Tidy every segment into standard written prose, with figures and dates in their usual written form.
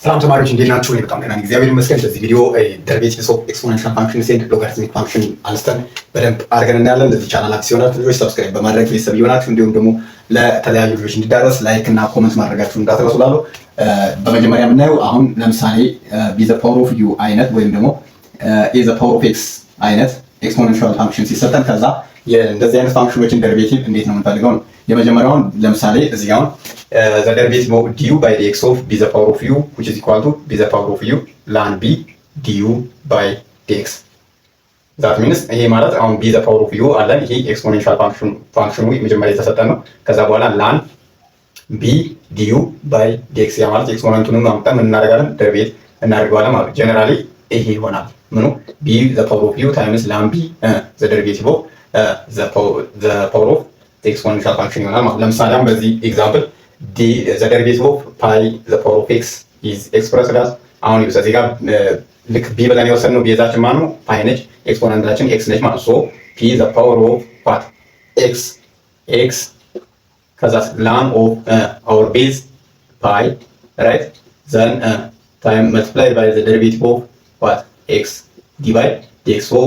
ሰላም ተማሪዎች እንዴት ናችሁ? እኔ በጣም ደህና ነኝ፣ እግዚአብሔር ይመስገን። በዚህ ቪዲዮ ደሪቬቲቭስ ኦፍ ኤክስፖኔንሻል ፋንክሽንስ ኤንድ ሎጋሪትሚክ ፋንክሽን አንስተን በደንብ አድርገን እናያለን። ለዚህ ቻናል አዲስ የሆናችሁ ልጆች ሰብስክራይብ በማድረግ ቤተሰብ የሆናችሁ እንዲሁም ደግሞ ለተለያዩ ልጆች እንዲዳረስ ላይክ እና ኮመንት ማድረጋችሁ እንዳትረሱ እላለሁ። በመጀመሪያ የምናየው አሁን ለምሳሌ ቢ ዘ ፓወር ኦፍ ዩ አይነት ወይም ደግሞ ኤ ዘ ፓወር ኦፍ ኤክስ አይነት ኤክስፖኔንሻል ፋንክሽን ሲሰጠን ከዛ እንደዚህ አይነት ፋንክሽኖችን ደሪቬቲቭ እንዴት ነው የምንፈልገው ነው። የመጀመሪያውን ለምሳሌ እዚህ ጋር the derivative of du by dx of b the power of u which is equal to b the power of u ln b du by dx that means ይሄ ማለት አሁን b the power of u አለን። ይሄ ኤክስፖኔንሻል ፋንክሽኑ መጀመሪያ የተሰጠን ነው። ከዛ በኋላ ln b du by dx ያ ማለት ኤክስፖኔንቱንም አምጣን ምን እናደርጋለን? ደሪቬት እናደርገዋለን ማለት ጀነራሊ ይሄ ይሆናል። ምኑ b the power of u times ln b the derivative of the power of the exponential function ይሆናል ማለት። ለምሳሌ አሁን በዚህ ኤግዛምፕል the derivative of pi the power of x is expressed as አሁን እዚህ ጋር ልክ b ብለን የወሰድነው ቤዛችን ማን ነው? ፓይ ነች። ኤክስፖነንታችን x ነች ማለት ሶ p the power of what x ከዛ ln of our base pi right then time multiplied by the derivative of what x divide dx so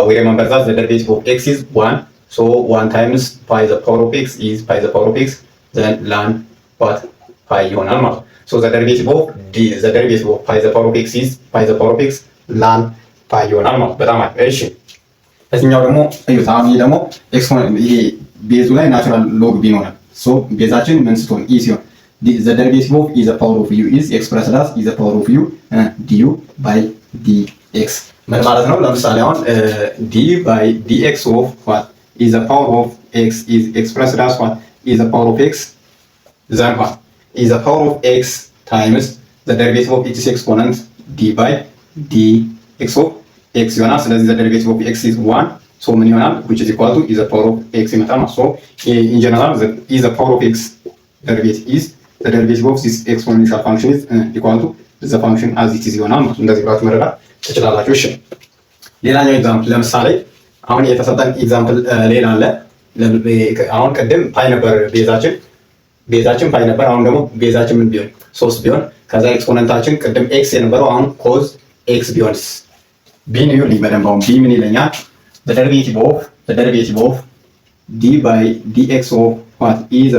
we remember that the derivative of x is 1 so 1 times pi the power of x is pi the power of x then ln what pi ይሆናል ማለት so the derivative of pi the power of x is pi the power of x ln pi ይሆናል ማለት በጣም አሪፍ። እሺ እዚህኛው ደግሞ እዩት። አሁን ይሄ ደግሞ ኤክስፖኔንት ይሄ ቤዙ ላይ ናቹራል ሎግ ቢኖረን so ቤዛችን ምን ስትሆን e ሲሆን the derivative of e the power of u is expressed as e the power of u du by dx ምን ማለት ነው? ለምሳሌ አሁን d by dx of what is the power of x is expressed as what is the power of x then what is the power of x times the derivative of its exponent d by dx of x ይሆናል። ስለዚህ the derivative of x is 1 so ምን ይሆናል? which is equal to is the power of x ይመጣል ማለት so in general the is the power of x derivative is the derivative of this exponential function is equal to the function as it is ይሆናል ማለት እንደዚህ ብላችሁ መረዳት ትችላላችሁ። እሺ ሌላኛው ኤግዛምፕል ለምሳሌ አሁን የተሰጠን ኤግዛምፕል ሌላ አለ። አሁን ቅድም ፓይ ነበር ቤዛችን ፓይ ነበር። አሁን ደግሞ ቤዛችን ምን ቢሆን 3 ቢሆን ከዛ ኤክስፖነንታችን ቅድም ኤክስ የነበረው አሁን ኮዝ ኤክስ ቢሆንስ ቢ ነው ሊመደም አሁን ቢ ምን ይለኛል? the derivative of d by dx of what is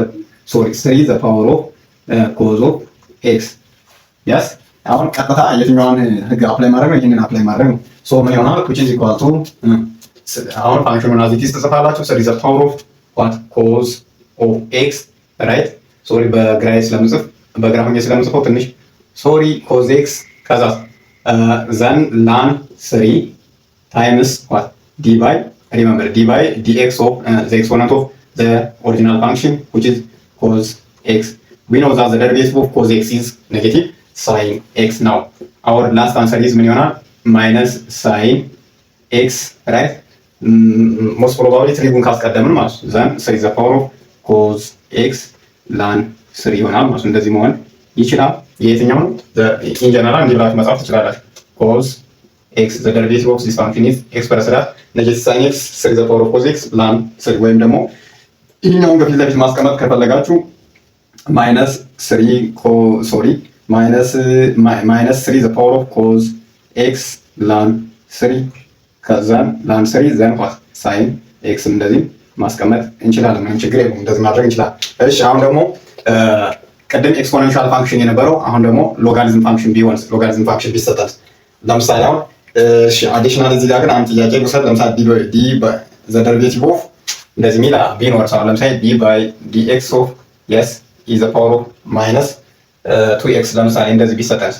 3 the power of cos of x yes አሁን ቀጥታ የትኛውን ህግ አፕላይ ማድረግ ነው? ይሄንን አፕላይ ማድረግ ነው። ሶ ምን ይሆናል? which is equal to አሁን ፋንክሽኑን as it is ተጽፋላችሁ 3 the power of what cos of x right ሶሪ በግራይ ስለምጽፍ በግራሁኝ ስለምጽፈው ትንሽ ሶሪ cos x ከዛ then ln 3 times what d by remember d by dx of the exponent of the original function which is cos x we know that the derivative of cos x is negative sin x now our last answer is ምን ይሆናል? minus sin x right most probably ትሪጉን ካስቀደምን ማለት ነው then 3 the power of cos x ln 3 ይሆናል ማለት እንደዚህ መሆን ይችላል። የትኛው ነው in general እንዲብላችሁ መጻፍ ትችላላችሁ። cos x the derivative of this function is expressed as negative sin x 3 the power of cos x ln 3 ወይም ደግሞ ይሄኛውን ከፊት ለፊት ማስቀመጥ ከፈለጋችሁ minus 3 the power of cos x ln 3 ከዛ ln 3 then what sin x እንደዚህ ማስቀመጥ እንችላለን። ምንም ችግር የለውም፣ እንደዚህ ማድረግ እንችላለን። እሺ አሁን ደግሞ ቀደም ኤክስፖኔንሻል ፋንክሽን የነበረው አሁን ደግሞ ሎጋሪዝም ፋንክሽን ቢሆንስ ሎጋሪዝም ፋንክሽን ቢሰጠን ለምሳሌ አሁን እሺ አዲሽናል እዚህ ጋር ግን አንድ ጥያቄ ልውሰድ። ለምሳሌ d by the derivative of እንደዚህ ሚላ ቢኖር ሰው ለምሳሌ d by dx of yes is the power of minus 2x ለምሳሌ እንደዚህ ቢሰጠን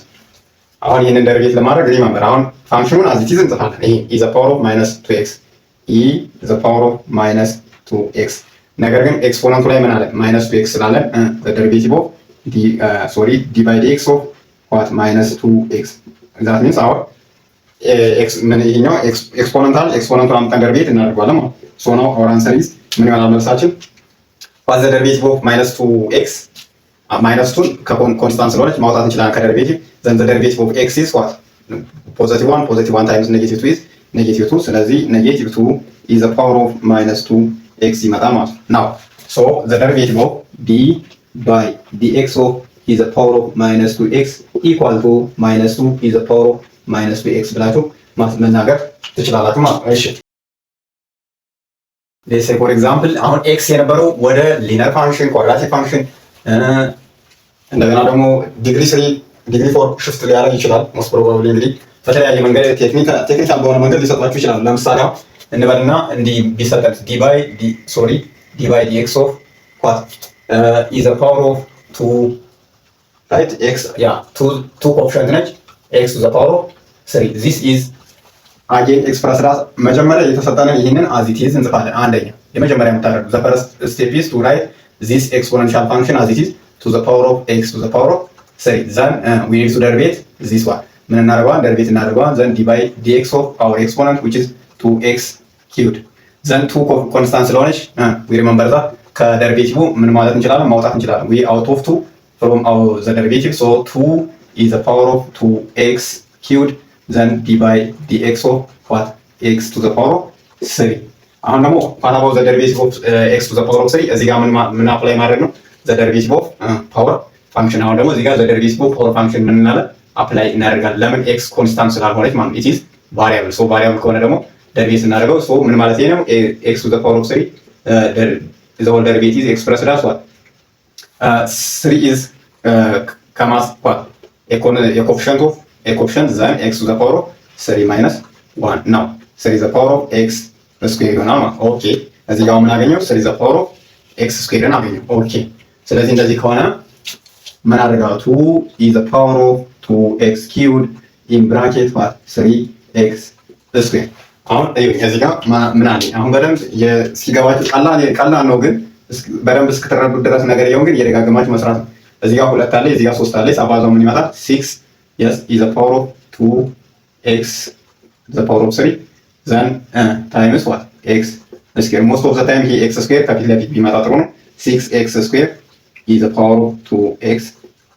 አሁን ይሄንን ደሪቬት ለማድረግ ሪመምበር አሁን ፋንክሽኑን as it is እንጽፋለን። ይሄ is the power of minus 2x is the power of minus 2x ነገር ግን ኤክስፖነንቱ ላይ ምን አለ? minus 2x ስላለ the derivative of d by dx of what minus 2x that means our x ምን ይሄኛው ኤክስፖነንቱን አምጣን ደሪቬት እናደርጋለን ማለት so now our answer is ምን ይሆናል መልሳችን? what the derivative of minus 2x minus 2 ከኮንስታንት ስለሆነች ማውጣት እንችላለን ከደሪቬቲቭ then the derivative of x is what positive 1 times negative 2 is negative 2 ስለዚህ negative 2 is the power of minus 2x ይመጣል ማለት ነው። now so the derivative of d by dx of is the power of minus 2x equal to minus 2 is the power of minus 2x ብላችሁ መናገር ትችላላችሁ ማለት ነው። እሺ let's say for example አሁን x የነበረው ወደ ሊነር ፋንክሽን ኳድራቲክ ፋንክሽን እንደገና ደግሞ ዲግሪ 3 ዲግሪ 4 ሽፍት ሊያደርግ ይችላል። ሞስት ፕሮባብሊ እንግዲህ በተለያየ መንገድ ቴክኒካል በሆነ መንገድ ሊሰጣችሁ ይችላል። ለምሳሌ አሁን እንበልና እንዲህ ቢሰጠን d by dx of what is the power of 2 right x yeah 2 coefficient ነች x to the power of 3 this is again express ራስ መጀመሪያ የተሰጠንን ይሄንን as it is እንጽፋለን። አንደኛ የመጀመሪያ የምታደርጉ the first step is to write this exponential function as it is to the power of x to the power of 3 then we need to derivate this one ምን እናደርገዋለን derivate እናደርገዋለን then d by dx of our exponent which is 2x cubed then 2 constant ስለሆነች we remember that ከደሪቬቲቭ ምን ማለት እንችላለን ማውጣት እንችላለን we out of 2 from our the derivative so 2 is the power of 2x cubed then d by dx of what x to the power of 3 አሁን ደግሞ what about the derivative of x to the power of 3 እዚህ ጋር ምን አፕላይ ማድረግ ነው the derivative of power function አሁን ደግሞ እዚህ ጋር the derivative of power function ምን እናለ አፕላይ እናደርጋለን ለምን x ኮንስታንት ስላልሆነች ማለት it is variable so variable ከሆነ ደግሞ ደሪቬቲቭ እናደርገው so ምን ማለት ነው x to the power of 3 the whole derivative is expressed as what 3 is comes what a coefficient then x to the power of 3 minus 1 now 3 is the power of x square ይሆናል ማለት ኦኬ እዚህ ጋር ምን አገኘው 3 is the power of x square ነው አገኘው ኦኬ ስለዚህ እንደዚህ ከሆነ ምን አደርጋው 2 is the power of 2x cubed in bracket what 3x square አሁን እዚህ ጋር ምን አለ አሁን በደንብ ሲገባችሁ ቀላል ነው ግን በደንብ እስክትረዱ ድረስ ነገር ይሁን ግን የደጋግማችሁ መስራት ነው እዚህ ጋር 2 አለ እዚህ ጋር 3 አለ አባዛው ምን ይመጣል 6 yes is the power of 2x the power of 3 then times what x square most of the time he x square ከፊት ለፊት ቢመጣ ጥሩ ነው 6x square is the power of 2x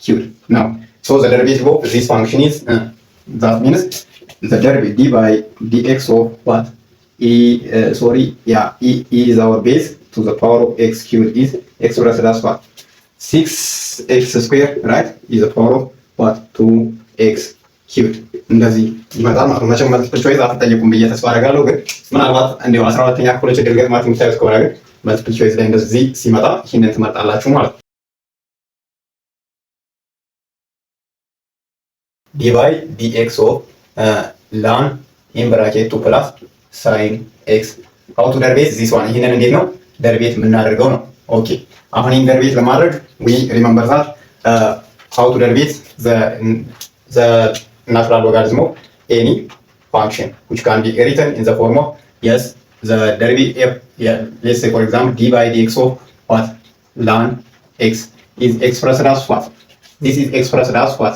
cubed now so the derivative of this function is that means the derivative d by dx of what e is our base to the power of x cubed is expressed as what 6x square right is the power of what 2x cubed እንደዚህ ይመጣል ማለት ነው። መቼም መልቲፕል ቾይስ አትጠየቁም ብዬ ተስፋ አደርጋለሁ ግን ምናልባት እንደው 12ኛ ክፍሎች ችግር ገጥማችሁ የምታዩት ከሆነ ግን መልቲፕል ቾይስ ላይ እንደዚህ ሲመጣ ይሄንን ትመርጣላችሁ ማለት ነው። d by dx of ln in bracket 2 plus sin x how to derivate this one ይሄንን እንዴት ነው ደሪቬት የምናደርገው ነው ኦኬ አሁን ይሄን ደሪቬት ለማድረግ we remember that how to derivate the natural logarithm of any function which can be written in the form of yes the derivative let's say for example d by dx of what ln x is expressed as what this is expressed as what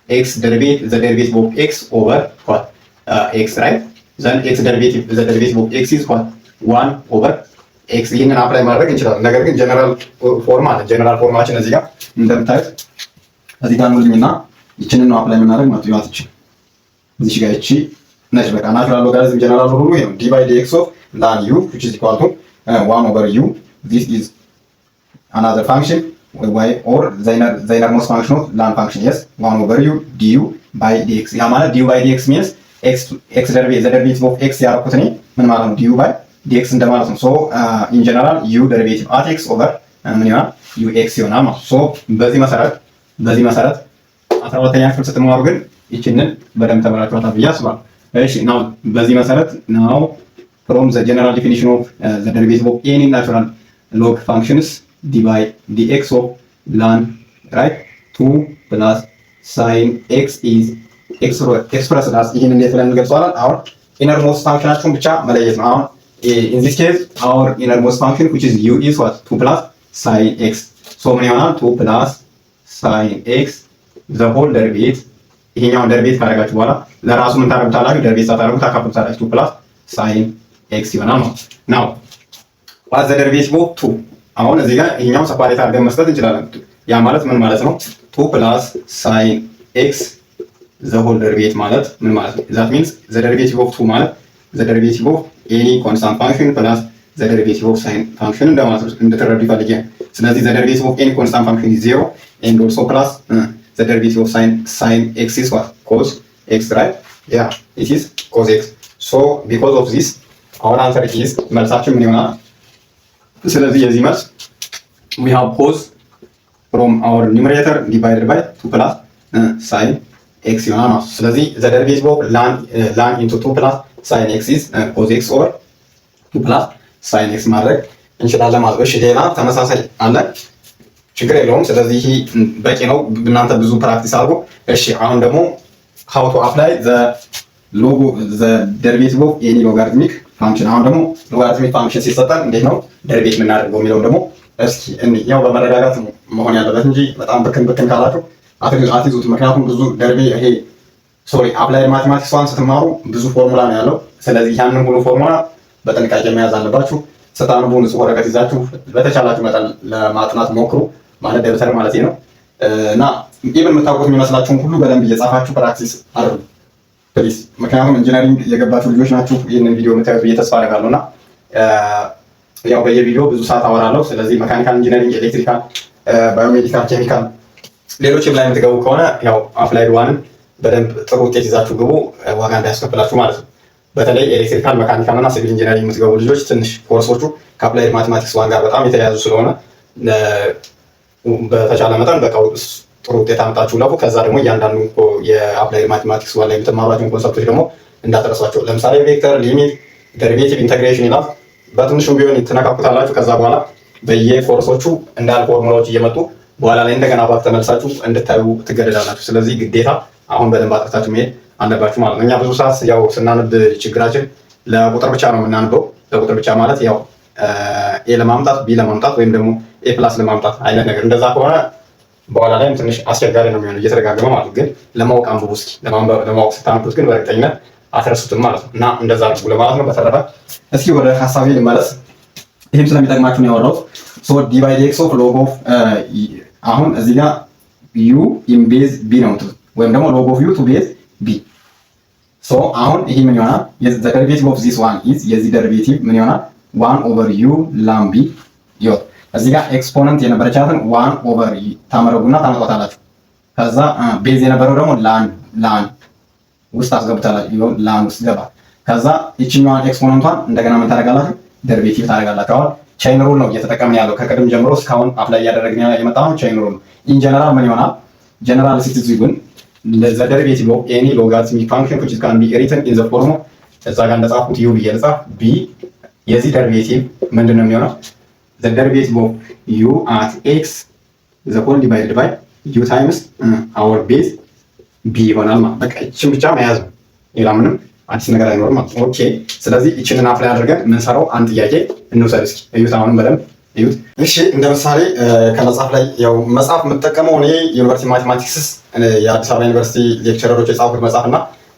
x derivative the derivative of x over what x right then x derivative the derivative of x is what 1 over x ይሄንን አፕላይ ማድረግ እንችላለን ነገር ግን ጀነራል ፎርም አለ ጀነራል ፎርማችን እዚህ ጋር እንደምታዩት እዚህ ጋር ነው ይችንን ነው አፕላይ የምናደርግ ማለት ነው እዚህ ጋር እቺ ነች በቃ ናቹራል ሎጋሪዝም ጀነራል ሁሉ ይሄ ነው d by dx of ln u which is equal to 1 over u this is another function y or the innermost function of ln function yes 1 over u du by dx ያ ማለት du by dx means x derivative the derivative of x ያደረኩት እኔ ምን ማለት ነው du by dx እንደማለት ነው so in general u derivative at x over ምን ይሆናል ux ይሆናል ማለት so በዚህ መሰረት 12ኛ ክፍል ስትማሩ ግን ይችንን በደንብ ተመራጭቷታል ብዬ አስባለሁ እሺ now በዚህ መሰረት now from the general definition of the derivative of any natural log functions d by dx of ln right 2 plus sin x is expressed as ይሄን እንዴት ብለን እንገልጸዋለን አሁን innermost functionአችሁን ብቻ መለየት ነው አሁን in this case our innermost function which is u is what 2 plus sin x so ምን ይሆናል 2 plus sin x the whole derivative ይሄኛውን ደሪቬት ካደረጋችሁ በኋላ ለራሱ ምን ታረጋግጣላችሁ ደሪቬት ሳታረጉት ታካፍሉታላችሁ 2 plus sin x ይሆናል ማለት ነው what the derivative of 2 አሁን እዚህ ጋር ይሄኛው ሰፓሬት አድርገን መስጠት እንችላለን ያ ማለት ምን ማለት ነው 2 plus sin x the whole derivative ማለት ምን ማለት ነው that means the derivative of 2 ማለት the derivative of any constant function plus ዘ ዴሪቬቲቭ ኦፍ ሳይን ፋንክሽን እንደማለት ነው እንድትረዱ ይፈልጌ። ስለዚህ ዘ ዴሪቬቲቭ ኦፍ ኤኒ ኮንስታንት ፋንክሽን ኢዝ 0 ኤንድ ኦልሶ ፕላስ ዘ ዴሪቬቲቭ ኦፍ ሳይን ኤክስ ኢዝ ዋት ኮዝ ኤክስ ራይት ያ ኢት ኢዝ ኮዝ ኤክስ ሶ ቢኮዝ ኦፍ ዚስ አወር አንሰር ኢዝ መልሳችን ምን ይሆናል? ስለዚህ የዚህ መልስ we have cos from our numerator divided by 2 plus sin x ይሆናል ማለት ነው። ስለዚህ the derivative of ln into 2 plus sin x is cos x or 2 plus sin x ማድረግ እንችላለን ማለት ነው። እሺ ሌላ ተመሳሳይ አለ፣ ችግር የለውም። ስለዚህ በቂ ነው፣ እናንተ ብዙ ፕራክቲስ አድርጉ። እሺ አሁን ደግሞ how to apply the derivative of any logarithmic function። አሁን ደግሞ logarithmic function ሲሰጠን እንዴት ነው ደሪቬት የምናደርገው የሚለው ደግሞ እስኪ ያው በመረጋጋት መሆን ያለበት እንጂ በጣም ብክን ካላችሁ አትይዙት። ምክንያቱም ብዙ አፕላይድ ማቴማቲክስ ዋን ስትማሩ ብዙ ፎርሙላ ነው ያለው። ስለዚህ ያንን ሁሉ ፎርሙላ በጥንቃቄ መያዝ አለባችሁ። ስታነቡ ንጹህ ወረቀት ይዛችሁ በተቻላችሁ መጠን ለማጥናት ሞክሩ። ማለት ደብተር ማለት ነው እና ኢቭን የምታውቁት የሚመስላችሁን ሁሉ በደንብ እየጻፋችሁ ፕራክቲስ አድርጉ ፕሊዝ። ምክንያቱም ኢንጂነሪንግ የገባችሁ ልጆች ናችሁ ይህንን ቪዲዮ የምታዩት ብዬ ተስፋ አደርጋለሁ እና ያው በየቪዲዮ ብዙ ሰዓት አወራለሁ። ስለዚህ መካኒካል ኢንጂነሪንግ፣ ኤሌክትሪካል፣ ባዮሜዲካል፣ ኬሚካል ሌሎችም ላይ የምትገቡ ከሆነ ያው አፕላይድ ዋንን በደንብ ጥሩ ውጤት ይዛችሁ ግቡ፣ ዋጋ እንዳያስከፍላችሁ ማለት ነው። በተለይ ኤሌክትሪካል፣ መካኒካል እና ሲቪል ኢንጂነሪንግ የምትገቡ ልጆች ትንሽ ኮርሶቹ ከአፕላይድ ማቴማቲክስ ዋን ጋር በጣም የተያያዙ ስለሆነ በተቻለ መጠን በቃ ጥሩ ውጤት አምጣችሁ ለፉ። ከዛ ደግሞ እያንዳንዱ የአፕላይድ ማቴማቲክስ ዋን ላይ የምትማሯቸውን ኮንሰፕቶች ደግሞ እንዳትረሷቸው። ለምሳሌ ቬክተር፣ ሊሚት፣ ደሪቬቲቭ፣ ኢንተግሬሽን ይላል። በትንሹም ቢሆን ትነካኩታላችሁ። ከዛ በኋላ በየኮርሶቹ እንዳል ፎርሙላዎች እየመጡ በኋላ ላይ እንደገና ባክ ተመልሳችሁ እንድታዩ ትገደዳላችሁ። ስለዚህ ግዴታ አሁን በደንብ አጥርታችሁ መሄድ አለባችሁ ማለት ነው። እኛ ብዙ ሰዓት ያው ስናነብ ችግራችን ለቁጥር ብቻ ነው የምናነበው። ለቁጥር ብቻ ማለት ያው ኤ ለማምጣት ቢ ለማምጣት ወይም ደግሞ ኤ ፕላስ ለማምጣት አይነት ነገር። እንደዛ ከሆነ በኋላ ላይም ትንሽ አስቸጋሪ ነው የሚሆነው እየተደጋገመ ማለት ግን ለማወቅ አንብቡ እስኪ። ለማወቅ ስታነቡት ግን በእርግጠኝነት አትረሱትም ማለት ነው እና እንደዛ አድርጉ ለማለት ነው። በተረፈ እስኪ ወደ ሀሳቤ ልመለስ። ይህም ስለሚጠቅማችሁ ነው ያወራሁት። ሶ ዲ ባይ ዲ ኤክስ ኦፍ ሎግ ኦፍ አሁን እዚህ ጋር ዩ ኢን ቤዝ ቢ ነው ወይም ደግሞ ሎግ ኦፍ ዩ ቱ ቤዝ ቢ። ሶ አሁን ይሄ ምን ይሆናል? ዘ ደሪቬቲቭ ኦፍ ዚስ ዋን ኢዝ የዚህ ደሪቬቲቭ ምን ይሆናል? 1 ኦቨር ዩ ላም ቢ ይወጥ። እዚህ ጋር ኤክስፖነንት የነበረቻትን 1 ኦቨር ታመረጉና ታመጣታላችሁ። ከዛ ቤዝ የነበረው ደግሞ ላን ውስጥ አስገብታላችሁ። ይሁን ላን ውስጥ ገባ። ከዛ ይችኛዋን ኤክስፖነንቷን እንደገና ምን ታደርጋላችሁ? ደሪቬቲቭ ታደርጋላችሁ። አሁን ቼይን ሩል ነው እየተጠቀምን ያለው ከቅድም ጀምሮ እስካሁን አፕላይ እያደረግን የመጣው ቼይን ሩል ነው። ኢን ጀነራል ምን ይሆናል? ጀነራል ሲቲዝን the derivative of any logarithmic function which can be written in the form እዛ ጋር እንደጻፍኩት ዩ ብዬ ልጻፍ ቢ የዚህ ደሪቬቲቭ ምንድነው የሚሆነው? the derivative of u at x the whole divided by u times our base b ይሆናል ማለት በቃ እቺን ብቻ መያዝ ነው። ሌላ ምንም አዲስ ነገር አይኖርም ማለት ነው። ኦኬ ስለዚህ እቺንን አፕላይ አድርገን የምንሰራው አንድ ጥያቄ እንውሰድ እስኪ። እዩት፣ አሁንም በደንብ እዩት። እሺ እንደ ምሳሌ ከመጽሐፍ ላይ ያው መጽሐፍ የምጠቀመው እኔ ዩኒቨርሲቲ ማቴማቲክስ የአዲስ አበባ ዩኒቨርሲቲ ሌክቸረሮች የጻፉት መጽሐፍ እና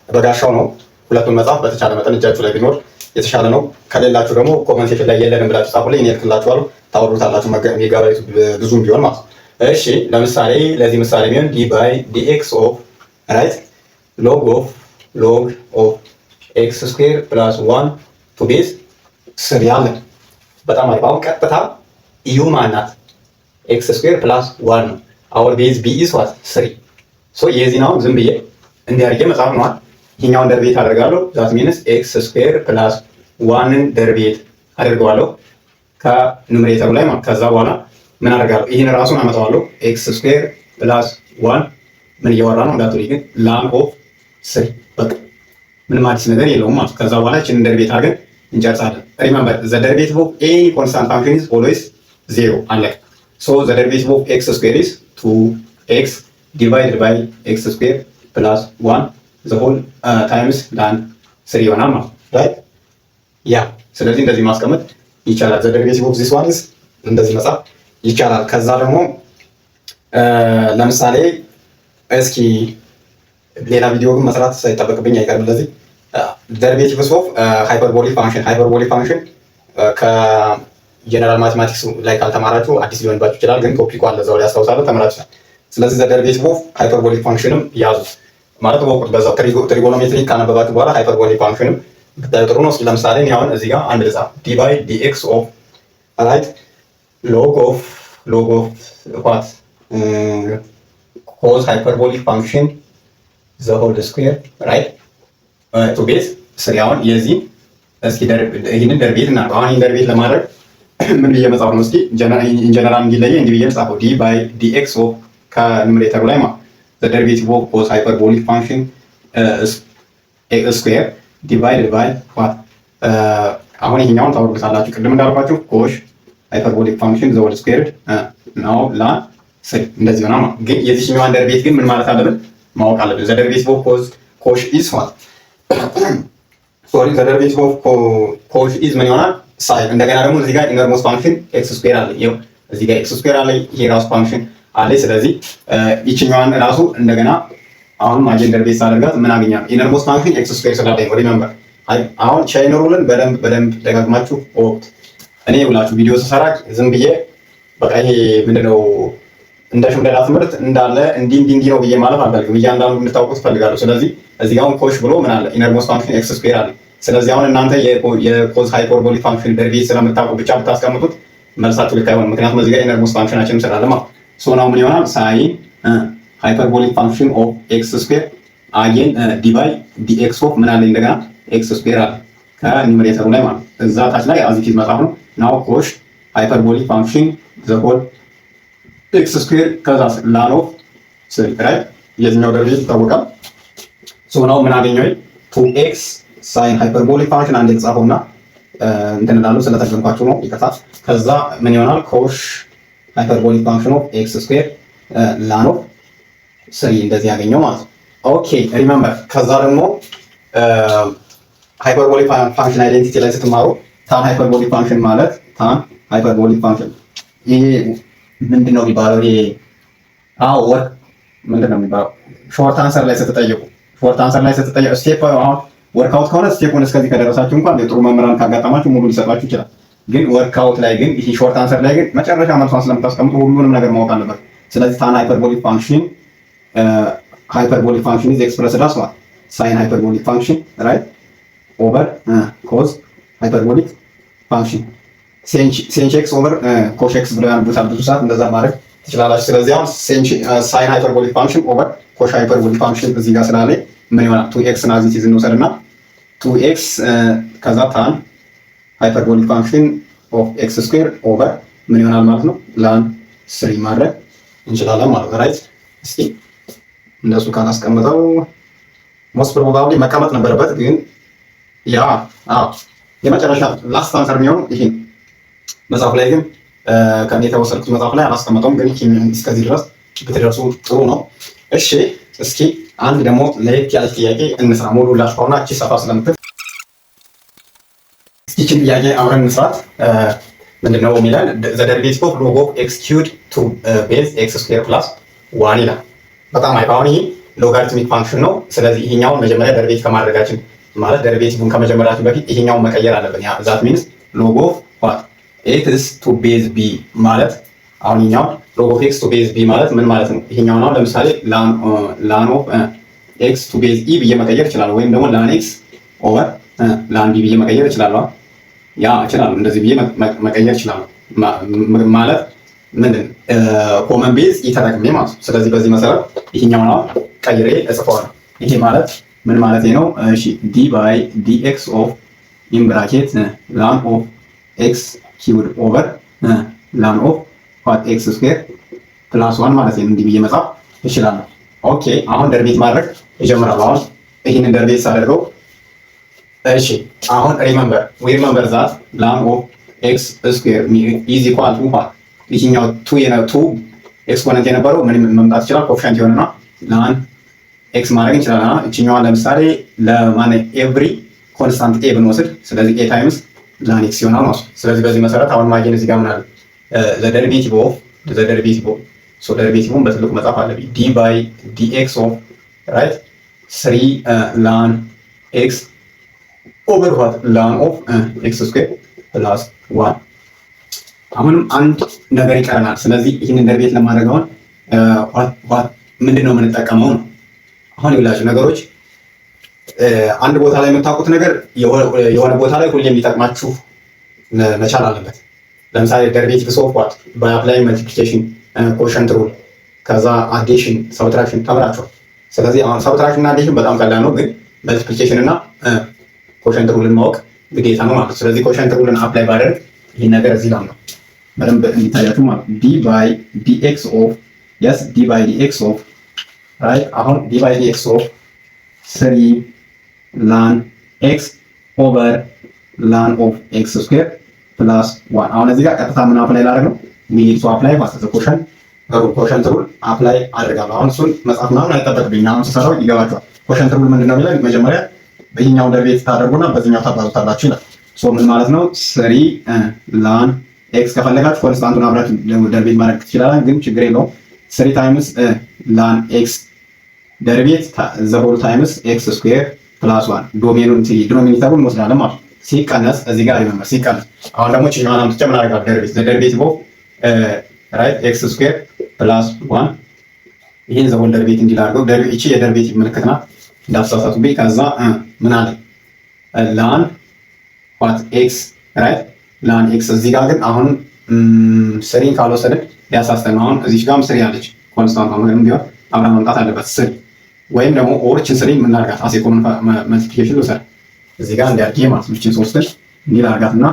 በጋሻው ነው። ሁለቱን መጽሐፍ በተቻለ መጠን እጃችሁ ላይ ቢኖር የተሻለ ነው። ከሌላችሁ ደግሞ ኮመንቴሽን ላይ የለንም ብላችሁ ጻፉልኝ፣ እኔ እልክላችኋለሁ፣ ታወሩታላችሁ። ሜጋባይቱ ብዙም ቢሆን ማለት ነው። እሺ ለምሳሌ ለዚህ ምሳሌ የሚሆን ዲ ባይ ዲ ኤክስ ኦፍ ራይት ሎግ ኦፍ ኤክስ ስኩዌር ፕላስ 1 ቱ ቤዝ 3 ያለ በጣም አሪፍ። አሁን ቀጥታ ዩ ማናት ኤክስ ስኩዌር ፕላስ 1 ነው። አወር ቤዝ ቢ ኢዝ ዋት 3። ሶ የዚህን አሁን ዝም ብዬ እንዲያርጌ መጽሐፍ ነዋል። ይሄኛውን ደርቤት አደርጋለሁ። ዛት ሚንስ ኤክስ ስኩዌር ፕላስ 1ን ደርቤት አደርገዋለሁ ከኑሜሬተሩ ላይ ማለት። ከዛ በኋላ ምን አደርጋለሁ? ይሄን ራሱን አመጣዋለሁ። ኤክስ ስኩዌር ፕላስ 1 ምን እያወራ ነው እንዳትሉኝ ግን ላን ኦፍ 3 በቃ ምንም አዲስ ነገር የለውም ማለት። ከዛ በኋላ እቺን ደርቤት አድርገን እንጨርሳለን። ሪመምበር ዘ ደሪቬቲቭ ኦፍ ኤኒ ኮንስታንት ፋንክሽን ኢዝ ኦልዌይስ 0 አለቀ። ሶ ዘ ደሪቬቲቭ ኦፍ ኤክስ ስኩዌር ኢዝ 2x ዲቫይድድ ባይ ኤክስ ስኩዌር ፕላስ 1 ዘ ሆል ታይምስ ላን 3 ይሆናል ማለት ራይት ያ። ስለዚህ እንደዚህ ማስቀመጥ ይቻላል። ዘ ደሪቬቲቭ ኦፍ ዚስ ዋን ኢዝ እንደዚህ መጻፍ ይቻላል። ከዛ ደግሞ ለምሳሌ እስኪ ሌላ ቪዲዮ ግን መስራት ሳይጠበቅብኝ አይቀርም። ለዚህ ደሪቬቲቭስ ኦፍ ሃይፐርቦሊክ ፋንክሽን ከጀነራል ማቴማቲክስ ላይ ካልተማራችሁ አዲስ ሊሆንባችሁ ይችላል፣ ግን ቶፒኩ አለ እዛው ላይ ያስታውሳለሁ ተምራችኋል። ስለዚህ ደሪቬቲቭ ኦፍ ሃይፐርቦሊክ ፋንክሽንም ያዙት ማለት ወቁት በዛው ትሪጎኖሜትሪ ካነበባችሁ በኋላ ሃይፐርቦሊክ ፋንክሽንም ብታዩ ጥሩ ነው። እስኪ ለምሳሌ እኔ አሁን እዚህ ጋር አንድ ልጻፍ ዲ ባይ ዲ ኤክስ ኦፍ ራይት ሎግ ኦፍ ዋት ኮዝ ሃይፐርቦሊክ ፋንክሽን ዘ ሆል ስኩዌር ራይት ቱ ቤዝ ስሪ። አሁን የዚህ እስኪ ይህንን ደርቤት እናድርገው። አሁን ይህን ደርቤት ለማድረግ ምን ብዬ መጻፍ ነው? እስኪ ኢንጀነራል እንዲለየ እንዲህ ብዬ ጻፈው ዲ ባይ ዲ ኤክስ ኦፍ ከኑሜሬተሩ ላይ ማለት ዘ ደርቤቲቭ ኦፍ ኮዝ ሃይፐርቦሊክ ፋንክሽን ስኩዌር ዲቫይድድ ባይ ዋት። አሁን ይሄኛውን ታወርዱታላችሁ። ቅድም እንዳልኳችሁ ኮሽ ሃይፐርቦሊክ ፋንክሽን ዘ ሆል ስኩዌርድ ናው ላን ስሪ እንደዚህ ሆና ማለት ግን የዚህኛዋን ደርቤት ግን ምን ማለት አለብን ማወቅ አለብን። ዘ ደርቤቲቭ ኦፍ ኮሽ ኢዝ ዋት ሶሪ ዘ ደርቤቲቭ ኦፍ ኮሽ ኢዝ ምን ይሆናል ሳይን። እንደገና ደግሞ እዚህ ጋር ኢነርሞስት ፋንክሽን ኤክስ ስኩዌር አለ። ይኸው እዚህ ጋር ኤክስ ስኩዌር አለ። ይሄ ራሱ ፋንክሽን አለ። ስለዚህ ይችኛዋን ራሱ እንደገና አሁን ማጀን ደርቤት ሳደርጋት ምን አገኛለሁ? ኢነርሞስት ፋንክሽን ኤክስ ስኩዌር ስላለኝ ሪሜምበር። አሁን ቻይን ሩልን በደንብ ደጋግማችሁ ወቅት እኔ ብላችሁ ቪዲዮ ስሰራ ዝም ብዬ በቃ ይሄ ምንድነው እንደ ሽምደዳ ትምህርት እንዳለ እንዲህ ነው ብዬ ማለት አልፈልግም። እያንዳንዱ እንድታውቁት እፈልጋለሁ። ስለዚህ እዚህ ጋር አሁን ኮሽ ብሎ ምን አለ? ኢነርሞስት ፋንክሽን ኤክስ ስኩዌር አለ። ስለዚህ አሁን እናንተ የኮዝ ሃይፐርቦሊክ ፋንክሽን ደርቤት ስለምታውቁ ብቻ ብታስቀምጡት መልሳችሁ ልክ አይሆንም። ምክንያቱም እዚህ ጋር ኢነርሞስት ፋንክሽናችንም ስላለ ማለት ሶ ናው ምን ይሆናል? ሳይን ሃይፐርቦሊክ ፋንክሽን ኦፍ ኤክስ ስኩዌር አጌን ዲ ባይ ዲ ኤክስ ኦፍ ምን አለ? እንደገና ኤክስ ስኩዌር አለ ከኒውሜሬተሩ ላይ ማለት እዛ ታች ላይ አዚቲቭ መጻፍ ነው። ናው ኮሽ ሃይፐርቦሊክ ፋንክሽን ዘ ሆል ኤክስ ስኩዌር ከዛ ላን ኦፍ ስሪ ራይት። የዚህኛው ደርቤት ይታወቃል። ሶ ናው ምን አገኘው? 2x ሳይን ሃይፐርቦሊክ ፋንክሽን አንድ የተጻፈውና እንትን እላለሁ ስለተገንኳችሁ ነው ይቀጣ። ከዛ ምን ይሆናል? ኮሽ ሃይፐርቦሊክ ፋንክሽን ኦፍ ኤክስ ስኩዌር ላን ኦፍ ስሪ እንደዚህ ያገኘው ማለት ነው። ኦኬ ሪመምበር። ከዛ ደግሞ ሃይፐርቦሊክ ፋንክሽን አይዴንቲቲ ላይ ስትማሩ ታን ሃይፐርቦሊክ ፋንክሽን ማለት ታን ሃይፐርቦሊክ ፋንክሽን ይሄ ምንድነው የሚባለው? ይሄ ወር ምንድነው የሚባለው? ሾርት አንሰር ላይ ስትጠየቁ ስቴፕ አሁን ወርክአውት ከሆነ ስቴፑን እስከዚህ ከደረሳችሁ እንኳን ጥሩ መምህራን ካጋጠማችሁ ሙሉ ሊሰጣችሁ ይችላል። ግን ወርክአውት ላይ ግን ይሄ ሾርት አንሰር ላይ ግን መጨረሻ መልሷን ስለምታስቀምጡ ሁሉንም ነገር ማወቅ አለበት። ስለዚህ ታን ሃይፐርቦሊክ ፋንክሽን ኢዝ ኤክስፕረስድ አስ ዋት ሳይን ሃይፐርቦሊክ ፋንክሽን ራይት ኦቨር ኮዝ ሃይፐርቦሊክ ፋንክሽን ሴንች ኤክስ ኦቨር ኮሽ ኤክስ ብለው ያነቡታል ብዙ ሰዓት። እንደዛ ማድረግ ትችላላችሁ። ስለዚህ አሁን ሳይን ሃይፐርቦሊክ ፋንክሽን ኦቨር ኮሽ ሃይፐርቦሊክ ፋንክሽን እዚህ ጋር ስላለ ምን ይሆናል? 2x እና እዚህ እንውሰድና 2x ከዛ ታን ሃይፐርቦሊክ ፋንክሽን ኦፍ ኤክስ ስኩዌር ኦቨር ምን ይሆናል ማለት ነው? ላን ስሪ ማድረግ እንችላለን ማለት ነው። ራይት እስኪ እንደሱ ካላስቀምጠው ሞስት ፕሮባብሊ መቀመጥ ነበረበት፣ ግን ያ የመጨረሻ ላስት አንሰር የሚሆነው ይሄ መጽሐፍ ላይ ግን ከኔ የተወሰድኩት መጽሐፍ ላይ አላስቀመጠውም፣ ግን እስከዚህ ድረስ ብትደርሱ ጥሩ ነው። እሺ እስኪ አንድ ደግሞ ለየት ያለች ጥያቄ እንስራ። ሙሉ ላሽፋውና እቺ ሰፋ ስለምትል እስኪ ጥያቄ አብረን እንስራት። ምንድነው የሚለን? ዘ ደሪቬቲቭ ኦፍ ሎግ ኦፍ ኤክስ ኪዩብድ ቱ ቤዝ ኤክስ ስኩዌር ፕላስ ዋን ይላል። በጣም አይፋ። አሁን ይሄ ሎጋሪትሚክ ፋንክሽን ነው። ስለዚህ ይሄኛውን መጀመሪያ ደሪቬቲቭ ከማድረጋችን ማለት ደሪቬቲቭን ከመጀመራችን በፊት ይሄኛውን መቀየር አለብን። ያ ዛት ሚንስ ሎግ ኦፍ ዋት ኤክስ ቱ ቤዝ ቢ ማለት አሁን ይሄኛው ሎግ ኦፍ ኤክስ ቱ ቤዝ ቢ ማለት ምን ማለት ነው? ይሄኛውን አሁን ለምሳሌ ላን ኦፍ ኤክስ ቱ ቤዝ ኢ ብዬ መቀየር እችላለሁ፣ ወይም ደግሞ ላን ኤክስ ኦቨር ላን ቢ ብዬ መቀየር እችላለሁ። ያ እችላለሁ፣ እንደዚህ ብዬ መቀየር እችላለሁ። ማለት ምንድን ኮመን ቤዝ ኢ ተጠቅሜ ማለት ነው። ስለዚህ በዚህ መሰረት ይሄኛውን አሁን ቀይሬ እጽፈዋለሁ። ይሄ ማለት ምን ማለት ነው? እሺ ዲ ባይ ዲ ኤክስ ኦፍ ኢን ብራኬት ላን ኦፍ ኤክስ ኪውብድ ኦቨር ላን ኦፍ ዋት ኤክስ ስኩዌር ፕላስ ዋን ማለት ነው። እንዲህ ብዬ መጻፍ እችላለሁ። ኦኬ አሁን ደርቤት ማድረግ እጀምራለሁ። አሁን ይሄንን ደርቤት ሳደርገው እሺ አሁን ሪመምበር ዛት ላን ኦፍ ኤክስ ስኩዌር ኢዝ ኢኳል ቱ ዋት ይሄኛው ቱ ኤክስፖነንት የነበረው ምን መምጣት ይችላል? ኮኤፊሺየንት ይሆንና ላን ኤክስ ማድረግ እንችላለን። እቺኛዋን ለምሳሌ ለማን ኤቭሪ ኮንስታንት ኤ ብንወስድ ስለዚህ ኤ ታይምስ ላን ኤክስ ይሆናል ማለት ነው። ስለዚህ በዚህ መሰረት አሁን ማግኘት እዚህ ጋር ምን አለ? ዘ ደሪቬቲቭ ኦፍ ሶ ደሪቬቲቭን በትልቁ መጻፍ አለብኝ። ዲ ባይ ዲ ኤክስ ኦፍ ራይት 3 ላን ኤክስ ኦቨር ዋት ላን ኦፍ ኤክስ ስኩዌር ፕላስ 1። አሁንም አንድ ነገር ይቀረናል። ስለዚህ ይህንን ደሪቬት ለማድረግ አሁን ምንድነው የምንጠቀመው ነው። አሁን ይላችሁ ነገሮች አንድ ቦታ ላይ የምታውቁት ነገር የሆነ ቦታ ላይ ሁሌም ሊጠቅማችሁ መቻል አለበት። ለምሳሌ ደሪቬቲቭስ ኦፍ ዋት ባይ አፕላይንግ መልቲፕሊኬሽን፣ ኮሸንት ሩል፣ ከዛ አዲሽን፣ ሰብትራክሽን ተምራችኋል። ስለዚህ አሁን ሰብትራክሽን እና አዲሽን በጣም ቀላል ነው፣ ግን መልቲፕሊኬሽን እና ኮሸንት ሩልን ማወቅ ግዴታ ነው ማለት ነው። ስለዚህ ኮሸንት ሩልን አፕላይ ባደርግ ይህን ነገር እዚህ ላይ ነው በደንብ እንዲታያችሁ ማለት ነው። ዲ ባይ ዲኤክስ ኦፍ የስ ዲ ባይ ዲኤክስ ኦፍ ራይት። አሁን ዲ ባይ ዲኤክስ ኦፍ 3 ላን ኤክስ ኦቨር ላን ኦፍ ኤክስ ስኩዌር ፕላስ 1። አሁን እዚህ ጋር ቀጥታ ምን አፕላይ ላደርግ ነው? ሚኒት ቱ አፕላይ ማስተር ኮሸንት ሩል አፕላይ አድርጋለሁ። አሁን እሱን መጽሐፍ ምናምን አይጠበቅብኝ። አሁን ስሰራው ይገባቸዋል። ኮሸንት ሩል ምንድነው የሚለው መጀመሪያ በዚህኛው ደርቤት ታደርጉና በዚህኛው ታባዙታላችሁ ይላል። ሶ ምን ማለት ነው? 3 ላን ኤክስ ከፈለጋችሁ ኮንስታንቱን አብራችሁ ደርቤት ማድረግ ትችላላችሁ፣ ግን ችግር የለውም። 3 ታይምስ ላን ኤክስ ደርቤት ዘ ሆል ታይምስ ኤክስ ስኩዌር ፕላስ 1 ዶሜኑን ዲኖሚኔተሩን እንወስዳለን ማለት ነው። ሲቀነስ እዚህ ጋር ሪመምበር ሲቀነስ አሁን ደግሞ ችኛዋን አምጥቼ ምን አደርጋለሁ? ደርቤት ደርቤቲቭ ኦፍ ራይት ኤክስ ስኩዌር ፕላስ 1 ይሄን ዘ ሆል ደርቤት እንዲላርገው እቺ የደርቤቲቭ ምልክት ናት እንዳትሳሳቱብኝ። ከዛ ምን አለ ላን ዋት ኤክስ ራይት ላን ኤክስ። እዚህ ጋር ግን አሁን ስሪን ካልወሰድን ሊያሳስተን ነው። አሁን እዚህ ጋርም ስሪ አለች ኮንስታንት ነው ምንም ቢሆን አብራ መምጣት አለበት ስሪ፣ ወይም ደግሞ ኦርችን ስሪ ምን ላድርጋት አሴ ኮመን መልቲፕሊኬሽን ልውሰድ እዚህ ጋር እንዲያርጌ ማለት ነው። እቺን 3ን እንዲህ ላድርጋትና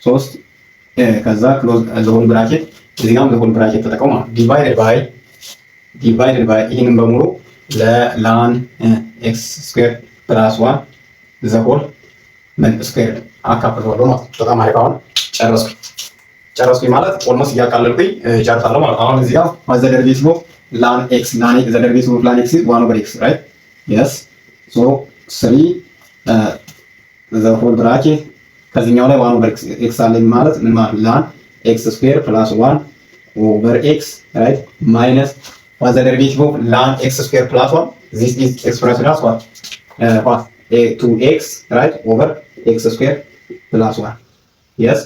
3 ከዛ ክሎዝ ዘ ሆል ብራኬት እዚህ ጋርም ዘ ሆል ብራኬት ተጠቀሙ ማለት ዲቫይድድ ባይ ይሄንን በሙሉ ለላን ኤክስ ስኩዌር ፕላስ 1 ዘ ሆል ስኩዌር አካፍለዋለሁ ማለት ነው። በጣም አሪፍ። አሁን ጨረስኩኝ ማለት ኦልሞስት እያቃለልኩኝ ጨርሳለሁ ማለት ነው። አሁን እዚህ ጋር ዘ ደሪቬቲቭ ኦፍ ላን ኤክስ ዘ ደሪቬቲቭ ኦፍ ላን ኤክስ ኢዝ 1 ኦቨር ኤክስ ራይት የስ ሶ 3 ዘ ሆል ብራኬት ከዚህኛው ላይ 1 ኦቨር ኤክስ አለኝ ማለት ምን ማለት ላን ኤክስ ስኩዌር ፕላስ 1 ኦቨር ኤክስ ራይት ማይነስ what the derivative of ln x square plus 1 this is expressed as what 2x right over x square plus 1 yes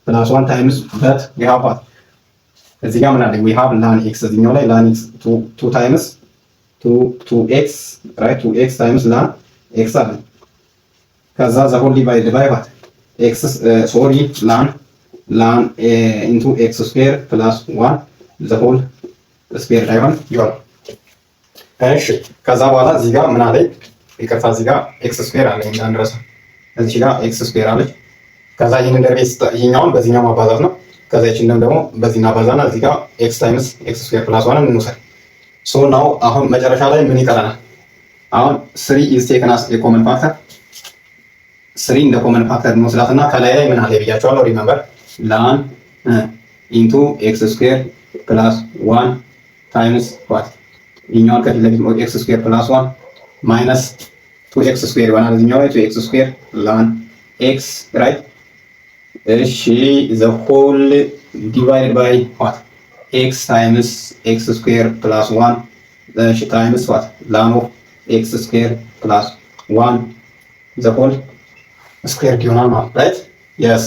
plus 1 times that we have what እዚህ ጋር ምን አለ we have ln x እዚህኛው ላይ ln x 2 times 2x right 2x times ln x አለ ከዛ the whole divided by what x sorry ln into x square plus 1 the whole ስፔር አይሆን ይሆን። እሺ ከዛ በኋላ እዚህ ጋር ምን አለኝ? ይቅርታ እዚህ ጋር ኤክስ ስኩዌር አለኝ እንዳንረሳ። እዚህ ጋር ኤክስ ስኩዌር አለች። ከዛ ይሄንን ደርቤት ይሄኛውን በዚህኛው ማባዛት ነው። ከዛ ይቺንም ደግሞ በዚህና ባዛና እዚህ ጋር ኤክስ ታይምስ ኤክስ ስኩዌር ፕላስ 1 እንውሰድ። ሶ ናው አሁን መጨረሻ ላይ ምን ይቀረናል? አሁን 3 ኢዝ ቴክን አስ ኤ ኮመን ፋክተር 3 እንደ ኮመን ፋክተር እንወስዳትና ከላይ ላይ ምን አለ ብያቸዋለሁ። ሪመምበር ላን ኢንቱ ኤክስ ስኩዌር ፕላስ 1 times what ይኛው ከፊት ለፊት x square plus 1 minus 2x square ይሆናል። እዚህኛው ላይ 2x square ln x right እሺ the whole divided by what x times x square plus 1 እሺ times what ln of x square plus 1 the whole square ይሆናል ማለት right yes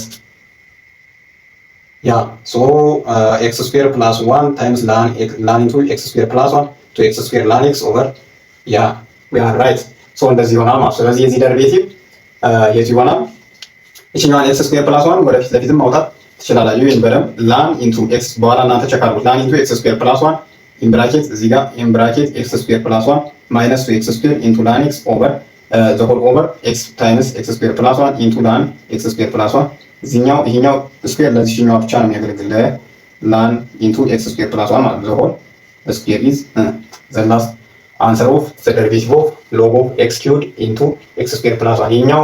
yeah so x square plus 1 times ln into x square plus 1 to x square ln x over yeah we are right so እንደዚህ ይሆናል ማለት ስለዚህ የዚህ ደሪቬቲቭ የዚህ ይሆናል እቺኛው x square plus 1 ወደፊት ለፊትም ማውጣት ትችላላችሁ። ይሄን በደም ln into x በኋላ እናንተ ቼክ አድርጉት ln into x square plus 1 in bracket እዚህ ጋር in bracket x square plus 1 minus 2x square into ln x over the whole over x times x square plus 1 into ln x square plus 1 እዚህኛው ይሄኛው ስኩዌር ለዚህኛው ብቻ ነው የሚያገለግል ln into x square plus 1 ማለት ነው። square is the last answer of the derivative of log of x cubed into x square plus 1 ይሄኛው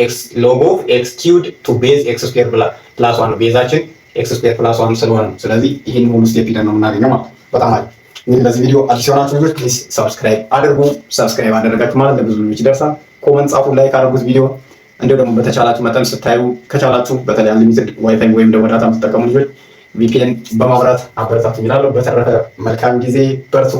x log of x cubed to base x square plus 1 ቤዛችን x square plus 1 ስለሆነ ነው። ስለዚህ ይሄን ሁሉ ስቴፕ ሂደን ነው የምናገኘው ማለት በጣም አሪፍ። እንግዲህ ለዚህ ቪዲዮ አዲስ የሆናችሁ ልጆች ፕሊዝ ሰብስክራይብ አድርጉ። ሰብስክራይብ አደረጋችሁ ማለት ለብዙ ልጆች ይደርሳል። ኮመንት ጻፉ፣ ላይክ አድርጉት ቪዲዮ እንደው ደግሞ በተቻላችሁ መጠን ስታዩ ከቻላችሁ በተለይ አንሊሚትድ ዋይፋይ ወይም ደግሞ ዳታ የምትጠቀሙ ልጆች ቪፒኤን በማብራት አበረታቱ ይላሉ። በተረፈ መልካም ጊዜ፣ በርቱ።